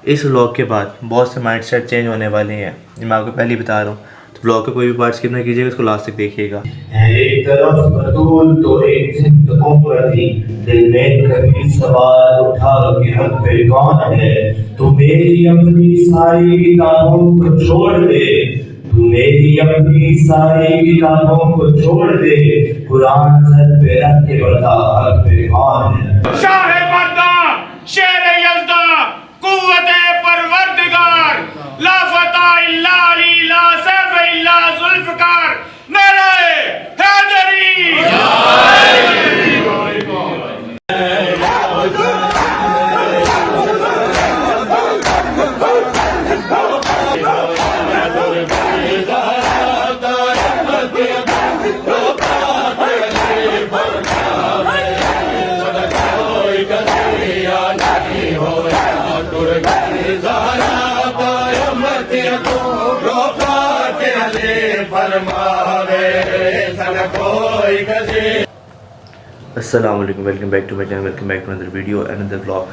اس vlog के बाद बहुत से माइंड सेट चेंज होने वाले हैं, ये मैं आपको पहले ही बता रहा हूँ। तो व्लॉग का कोई भी पार्ट स्किप नहीं कीजिएगा, इसको लास्ट तक देखिएगा। एक तरफ बतूल तो एक जिंद उम्र थी, दिल में कभी सवाल उठा कि हक पे कौन है। तू मेरी अपनी सारी किताबों को छोड़ दे, तू मेरी अपनी सारी किताबों को छोड़ दे, कुरान सर पे रख के बता हक पे कौन है। शाह पर्दा शेर यज़दा कुव्वत परवरदिगार ला फता इल्ला अली ला सैफ इल्ला जुल्फ़कार नारे हैदरी। अस्सलाम वालेकुम, welcome back to my channel, welcome back to another video and another vlog.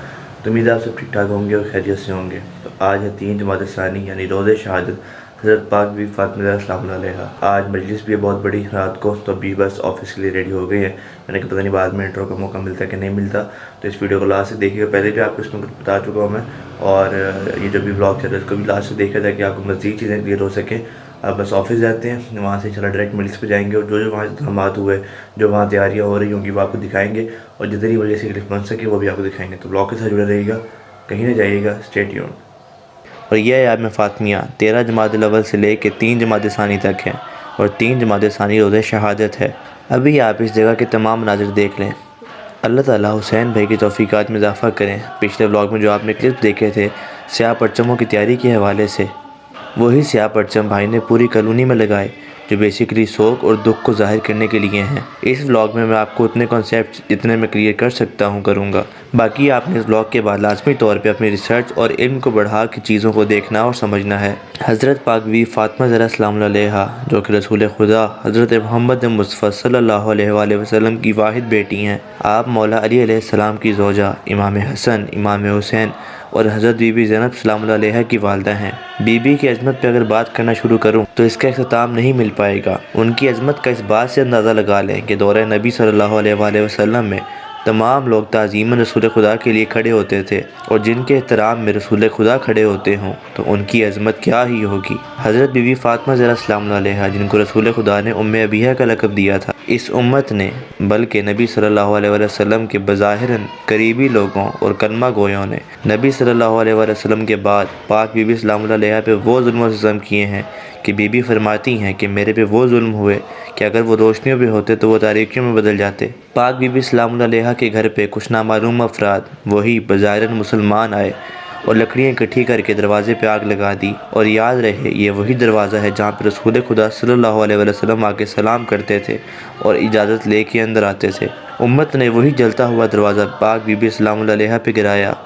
तो उम्मीद है आप सब ठीक ठाक होंगे और खैरियत से होंगे। तो आज है 3 जमात सानी यानी रोज़े शहादत हज़रत पाक बीबी फ़ातिमा ज़हरा सलामुल्लाह अलैहा। आज मजलिस भी है बहुत बड़ी रात को, तो अभी बस ऑफिस के लिए रेडी हो गए हैं। मैंने कहा पता नहीं बाद में इंट्रो का मौका मिलता है कि नहीं मिलता, तो इस वीडियो को लास्ट से देखिएगा। पहले भी आपको इसमें कुछ बता चुका हूँ मैं, और ये जो भी व्लॉग चल रहा है इसको भी लास्ट से देखा ताकि आपको मज़ीद चीज़ें क्लियर हो सकें। अब बस ऑफिस जाते हैं, वहाँ से चला डायरेक्ट मजलिस पे जाएंगे और जो जो वहाँ इक़दामात हुए, जो वहाँ तैयारियाँ हो रही होंगी वो आपको दिखाएंगे, और जितनी वजह से क्लिप बन सके वो भी आपको दिखाएंगे। तो ब्लॉग के साथ जुड़े रहिएगा, कहीं ना जाइएगा, स्टे ट्यून्ड। और यह आयाम फ़ातिमिया 13 जमात अव्वल से लेकर 3 जमात सानी तक है, और 3 जमात सानी रोज़े शहादत है। अभी आप इस जगह के तमाम मनाज़िर देख लें। अल्लाह ताला हुसैन भाई की तौफ़ीक़ात में इजाफ़ा करें। पिछले व्लॉग में जो आपने क्लिप देखे थे स्याह परचमों की तैयारी के हवाले से, वही स्याह परचम भाई ने पूरी कॉलोनी में लगाए, जो बेसिकली शोक और दुख को ज़ाहिर करने के लिए हैं। इस व्लॉग में मैं आपको उतने कॉन्सेप्ट जितने मैं क्लियर कर सकता हूँ करूँगा। बाकी आपने इस व्लॉग के बाद लाजमी तौर पे अपनी रिसर्च और इल्म को बढ़ा के चीज़ों को देखना और समझना है। हज़रत पाक बीबी फ़ातिमा ज़हरा सलामुल्लाह अलैहा, जो कि रसूल खुदा हज़रत मोहम्मद मुस्तफ़ा सल्लल्लाहु अलैहि वसल्लम की वाहिद बेटी हैं। आप मौला अली अलैहिस्सलाम की ज़ौजा, इमाम हसन, इमाम हुसैन और हज़रत बीबी ज़ैनब सलामुल्लाह अलैहा की वालदा हैं। बीबी की अज़मत पे अगर बात करना शुरू करूँ तो इसका इख्तिताम नहीं मिल पाएगा। उनकी अज़मत का इस बात से अंदाज़ा लगा लें कि दौरे नबी सल्लल्लाहु अलैहि वसल्लम में तमाम लोग ताज़ीमन रसूल खुदा के लिए खड़े होते थे, और जिनके एहतराम में रसूल खुदा खड़े होते हों तो उनकी अज़मत क्या ही होगी। हज़रत बीबी फ़ातिमा ज़हरा सलामुल्लाह अलैहा, जिनको रसूल खुदा ने उम्मे अबीहा का लक़ब दिया था, इस उम्मत ने बल्कि नबी सल्लल्लाहु अलैहि वसल्लम के बज़ाहिरन करीबी लोगों और कलमा गोयों ने नबी सल्लल्लाहु अलैहि वसल्लम के बाद पाक बीबी सलामुल्लाह अलैहा पे वो जुल्म और सितम किए हैं कि बीबी फरमाती हैं कि मेरे पे वो जुल्म हुए कि अगर वो रोशनियों पे होते तो वो तारीकियों में बदल जाते। पाक बीबी सलामुल्लाह अलैहा के घर पे कुछ नामालूम अफराद, वही बज़ाहिरन मुसलमान, आए और लकड़ियाँ इकट्ठी करके दरवाज़े पे आग लगा दी। और याद रहे ये वही दरवाज़ा है जहाँ पर रसूल खुदा सल्लल्लाहु अलैहि वसल्लम आके सलाम करते थे और इजाज़त ले के अंदर आते थे। उम्मत ने वही जलता हुआ दरवाज़ा पाक बीबी सलामुल्लाह अलैहा पे गिराया,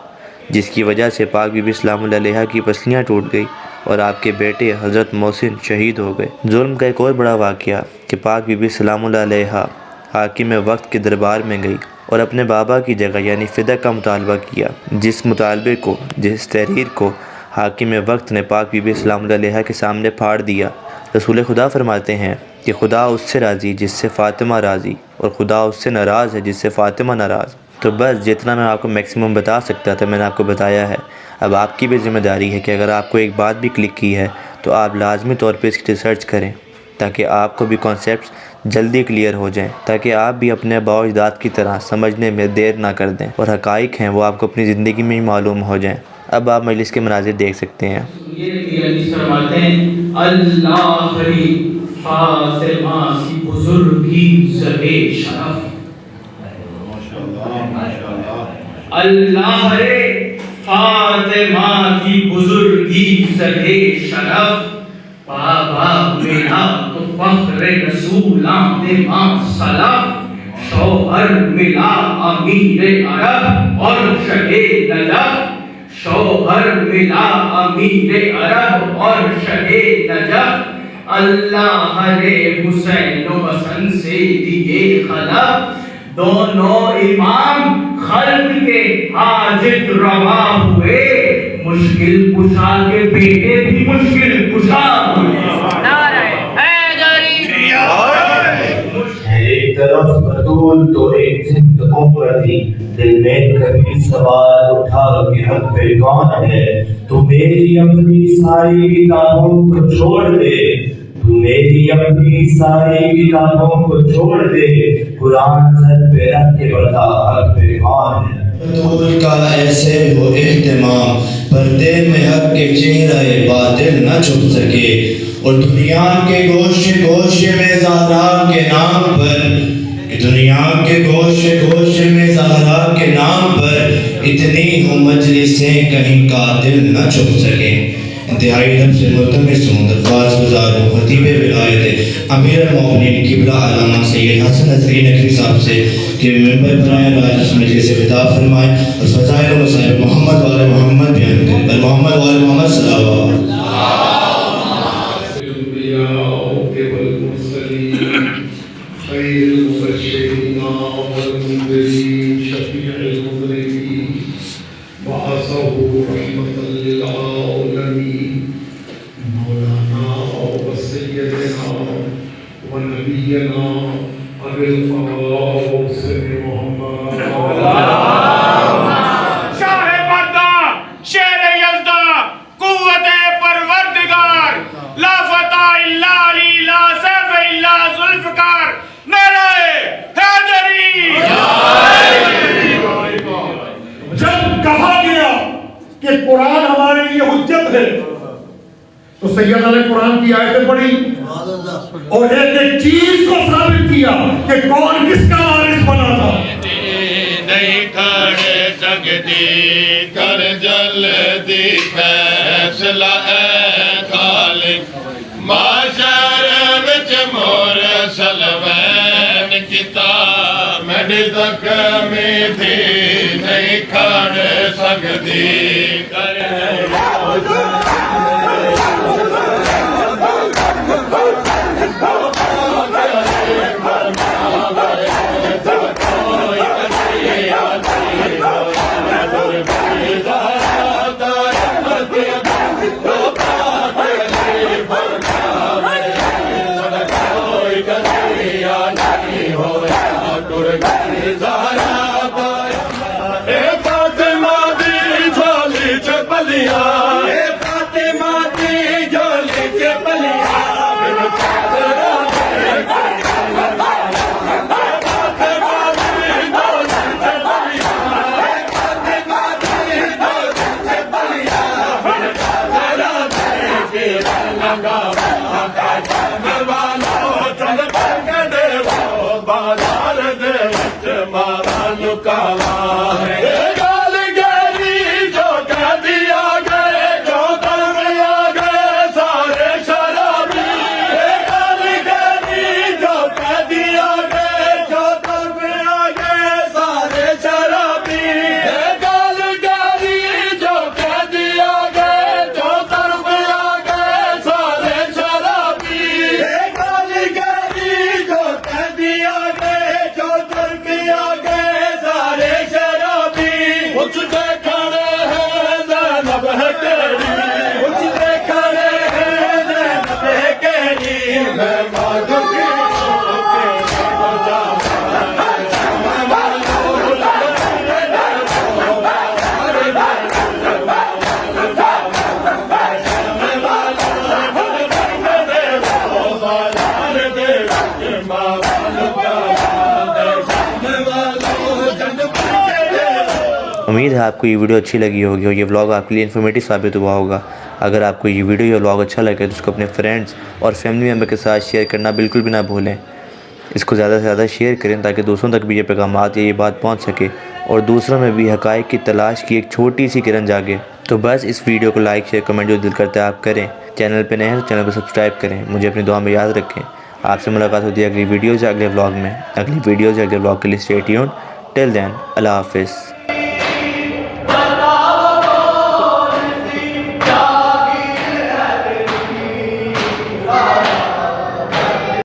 जिसकी वजह से पाक बीबी सलामुल्लाह अलैहा की पसलियाँ टूट गई और आपके बेटे हज़रत मोहसिन शहीद हो गए। जुल्म का एक और बड़ा वाक़या कि पाक बीबी सलामुल्लाह अलैहा हाकिम वक्त के दरबार में गई और अपने बाबा की जगह यानी फ़िदा का मुतालबा किया, जिस मुतालबे को, जिस तहरीर को हाकिम वक्त ने पाक बीबी सलामुल्लाह अलैहा के सामने फाड़ दिया। रसूल खुदा फरमाते हैं कि खुदा उससे राज़ी जिससे फ़ातिमा राज़ी, और खुदा उससे नाराज़ है जिससे फ़ातिमा नाराज़। तो बस जितना मैं आपको मैक्सिमम बता सकता था मैंने आपको बताया है। अब आपकी भी ज़िम्मेदारी है कि अगर आपको एक बात भी क्लिक की है तो आप लाजमी तौर पे इसकी रिसर्च करें, ताकि आपको भी कॉन्सेप्ट्स जल्दी क्लियर हो जाएं, ताकि आप भी अपने आबा व अजदाद की तरह समझने में देर ना कर दें और हक़ाइक़ हैं वो आपको अपनी ज़िंदगी में ही मालूम हो जाएं। अब आप मजलिस के मनाज़िर देख सकते हैं। अल्लाह रे फातिमा की बुजुर्गी ज़हे शरफ, बाबा मेरा तो फख्र रसूला दे मां सलफ, शौहर मिला अमीर अरब और शहे नजफ, शौहर मिला अमीर अरब और शहे नजफ, अल्लाह रे हुसैन हसन से दिए खलफ, दोनों इमाम खल्क के हाजित रवा हुए, मुश्किल कुशा के बेटे भी मुश्किल कुशा एक तरफ बतूल तो एक जिंद उम्र थी, दिल में कभी सवाल उठा कि हम पे कौन है। तू मेरी अपनी सारी किताबों को छोड़ दे, तू मेरी अपनी सारी किताबों को छोड़ दे, कुरान सर पे रख के बता हक पे कौन है। बतूल का ऐसे हो एहतमाम, पर्दे में हक के चेहरे बातिल न छुप सके, और दुनिया के गोशे गोशे में ज़हरा के नाम पर, दुनिया के गोशे गोशे में ज़हरा के नाम पर इतनी हो मजलिसें कहीं कातिल न छुप सके। इंतहाई दम से मुल्तमिस हूँ, दरख्वास्त गुजार हूँ खतीब विलायत अमीर मोमिनीन किबला अल्लामा सैयद हसन नज़री नकवी साहब से कि मिंबर पर आए राज मजलिस से खिताब फरमाएं और फ़ज़ाइल व मसाइब मोहम्मद वाले मोहम्मद बयान करें। और मोहम्मद वाले मोहम्मद सल्लल्लाहु अलैहि वसल्लम। کہ قرآن ہمارے لیے حجت ہے تو سیدنا نے قرآن کی آیتیں پڑھی اور ایک ایک چیز کو ثابت کیا کہ کون کس کا وارث بنا تھا۔ نہیں کھڑے سکتی کر جلدی فیصلہ اے خالق، معاشر وچ مرسل وین کتاب میری زخمی تھی، نہیں کھڑ سکتی کر امید ہے آپ کو یہ ویڈیو اچھی لگی ہوگی اور یہ ولاگ آپ کے لیے انفارمیٹیو ثابت ہوا ہوگا۔ اگر آپ کو یہ ویڈیو یا ولاگ اچھا لگے تو اس کو اپنے فرینڈز اور فیملی ممبر کے ساتھ شیئر کرنا بالکل بھی نہ بھولیں۔ اس کو زیادہ سے زیادہ شیئر کریں تاکہ دوسروں تک بھی یہ پیغامات یا یہ بات پہنچ سکے اور دوسروں میں بھی حقائق کی تلاش کی ایک چھوٹی سی کرن جاگے۔ تو بس اس ویڈیو کو لائک شیئر کمنٹ جو دل کرتا ہے آپ کریں۔ چینل پہ نئے ہیں تو چینل کو سبسکرائب کریں۔ مجھے اپنی دعا میں یاد رکھیں۔ آپ سے ملاقات ہوتی ہے اگلی ویڈیوز یا اگلے ولاگ میں۔ اگلی ویڈیوز یا اگلے ولاگ کے لیے اسٹے ٹیونڈ۔ ٹل دین اللہ حافظ۔